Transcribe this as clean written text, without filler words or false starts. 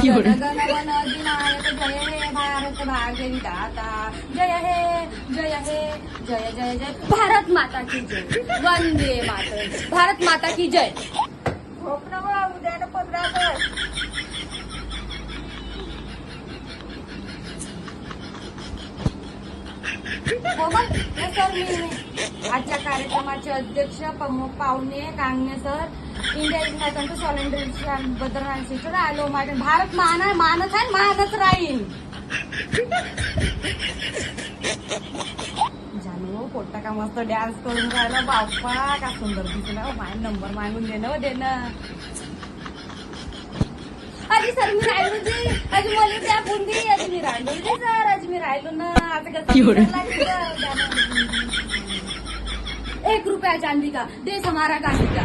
गण गण अधिनायक जय हे भारत भाग्य विधाता जय हे जय हे जय जय जय भारत माता की जय वंदे मातरम भारत माता की जय. झोप ना बा, उद्या 15 ऑगस्ट. हो मग हे सर मी आजच्या कार्यक्रमाचे अध्यक्ष प्रमुख पाहुणे Kangane sir India is not on to solidarity बद्दल शिक्षण आलो माझे भारत मान आहे मानच आहे महानच राहील. जानू पोट्टा का मस्त डान्स करून राहिला बाप्पा का सुंदर दिसला माझा नंबर मागून देणं अजी सर मी राहिलो जी अजी मला त्या बुंदी अजी मी राहिलो जी सर अजी मी राहिलो ना आता कसं 1 रुपया चांदी का देश हमारा गांधी का.